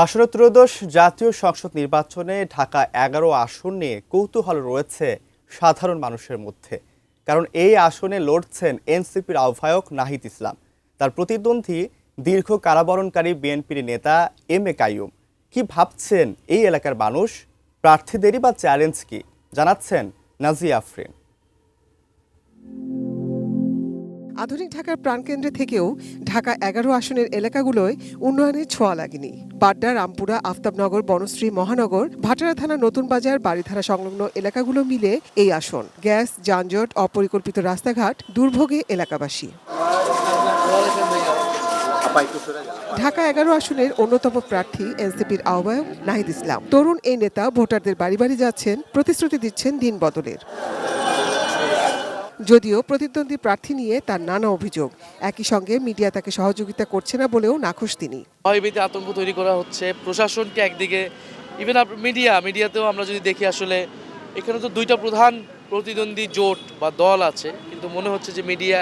আসন্ন ত্রয়োদশ জাতীয় সংসদ নির্বাচনে ঢাকা ১১ আসন নিয়ে কৌতূহল রয়েছে সাধারণ মানুষের মধ্যে। কারণ এই আসনে লড়ছেন এনসিপির আহ্বায়ক নাহিদ ইসলাম, তার প্রতিদ্বন্দ্বী দীর্ঘ কারাবরণকারী বিএনপির নেতা এম এ কাইয়ুম। কি ভাবছেন এই এলাকার মানুষ, প্রার্থীদেরই বা চ্যালেঞ্জ কি, জানাচ্ছেন নাজিয়া আফরিন। আধুনিক ঢাকার প্রাণকেন্দ্রে থেকেও ঢাকা ১১ আসনের এলাকাগুলোয় উন্নয়নের ছোঁয়া লাগেনি। বাড্ডা, রামপুরা, আফতাবনগর, বনশ্রী, মহানগর, ভাটারা থানা, নতুন বাজার, বাড়িধারা সংলগ্ন এলাকাগুলো মিলে এই আসন। গ্যাস, যানজট, অপরিকল্পিত রাস্তাঘাট, দুর্ভোগে এলাকাবাসী। ঢাকা ১১ আসনের অন্যতম প্রার্থী এনসিপির আহ্বায়ক নাহিদ ইসলাম। তরুণ এই নেতা ভোটারদের বাড়ি বাড়ি যাচ্ছেন, প্রতিশ্রুতি দিচ্ছেন দিন বদলের। যদিও প্রতিদ্বন্দ্বী প্রার্থী নিয়ে তার নানা অভিযোগ, একই সঙ্গে মিডিয়া তাকে সহযোগিতা করছে না বলেও নাখোশ তিনি। ভয়ভীতি, আতঙ্ক তৈরি করা হচ্ছে প্রশাসনকে একদিকে, ইভেন মিডিয়াতেও আমরা যদি দেখি, আসলে এখানে তো দুইটা প্রধান প্রতিদ্বন্দ্বী জোট বা দল আছে, কিন্তু মনে হচ্ছে যে মিডিয়া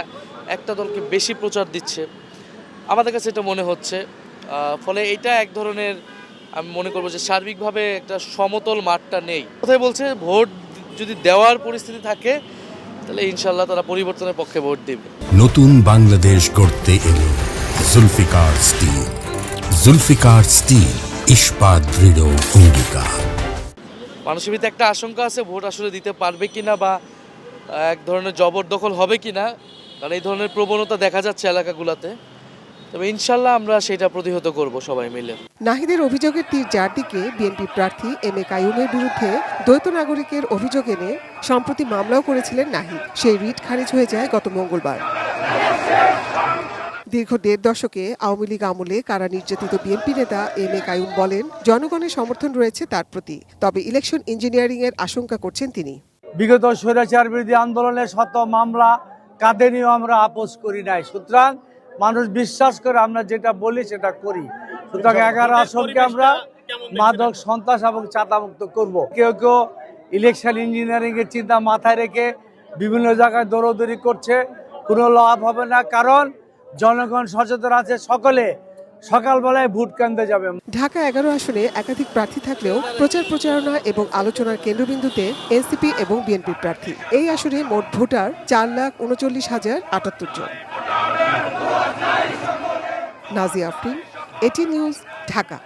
একটা দলকে বেশি প্রচার দিচ্ছে, আমাদের কাছে এটা মনে হচ্ছে। ফলে এটা এক ধরনের, আমি মনে করবো যে সার্বিকভাবে একটা সমতল মাঠটা নেই। কোথায় বলছে ভোট যদি দেওয়ার পরিস্থিতি থাকে তাহলে ইনশাল্লাহ তারা পরিবর্তনের পক্ষে ভোট দেবে। নতুন বাংলাদেশ গড়তে এলো জুলফিকার স্টিল। জুলফিকার স্টিল, ইস্পাত দৃঢ় অঙ্গীকার। মানুষের ভিতরে একটা আশঙ্কা আছে ভোট আসলে দিতে পারবে কিনা, বা এক ধরনের জবরদখল হবে কিনা, কারণ এই ধরনের প্রবণতা দেখা যাচ্ছে এলাকাগুলোতে। তবে ইনশাল্লাহ আমরা সেটা প্রতিহত করব সবাই মিলে। নাহিদের অভিযোগের তীর যার দিকে বিএনপি প্রার্থী এম এ কাইয়ুমের বিরুদ্ধে দ্বৈত নাগরিকের অভিযোগ এনে সম্প্রতি মামলাও করেছিলেন নাহিদ। সেই রিট খারিজ হয়ে যায় গত মঙ্গলবার। দীর্ঘ ১.৫ দশকে আওয়ামী লীগ আমলে কারা নির্যাতিত বিএনপি নেতা এম এ কাইয়ুম বলেন, জনগণের সমর্থন রয়েছে তার প্রতি, তবে ইলেকশন ইঞ্জিনিয়ারিং এর আশঙ্কা করছেন তিনি। বিগত স্বৈরাচার বিরোধী আন্দোলনের শত মামলা কাঁধে নিয়েও আমরা আপোষ করি নাই, সুতরাং মানুষ বিশ্বাস করে আমরা যেটা বলি সেটা করি। সুতরাং ১১ আসনকে আমরা মাদক, সন্ত্রাস এবং চাঁদামুক্ত করব। কেউ কেউ ইলেকশন ইঞ্জিনিয়ারিং এর চিন্তা মাথায় রেখে বিভিন্ন জায়গায় দৌড়দৌড়ি করছে, কোনো লাভ হবে না, কারণ জনগণ সচেতন আছে, সকলে সকালবেলায় ভোট কেন্দ্রে যাবে। ঢাকা ১১ আসনে একাধিক প্রার্থী থাকলেও প্রচারণা এবং আলোচনার কেন্দ্রবিন্দুতে এনসিপি এবং বিএনপির প্রার্থী। এই আসনে মোট ভোটার ৪,৩৯,০৭৮ জন। নাজিয়া আফরিন, এটি নিউজ, ঢাকা।